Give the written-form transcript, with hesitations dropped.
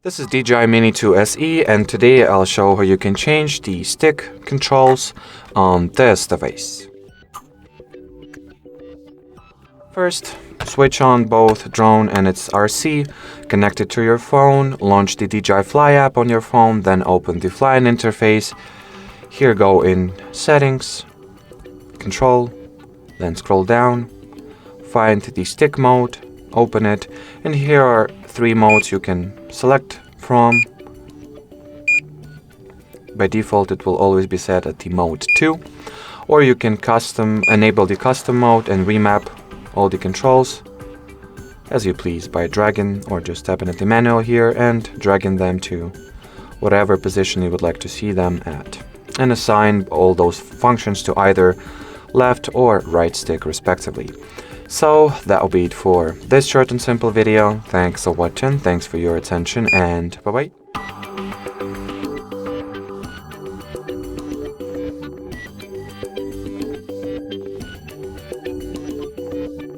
This is DJI Mini 2 SE, and today I'll show how you can change the stick controls on this device. First, switch on both drone and its RC, connect it to your phone, launch the DJI Fly app on your phone, then open the Flying interface. Here go in Settings, Control, then scroll down, find the stick mode, open it, and here are 3 modes you can select from. By default it will always be set at the mode 2, or you can enable the custom mode and remap all the controls as you please by dragging or just tapping at the manual here and dragging them to whatever position you would like to see them at, and assign all those functions to either left or right stick respectively. So that'll be it for this short and simple video. Thanks for watching, thanks for your attention, and bye bye.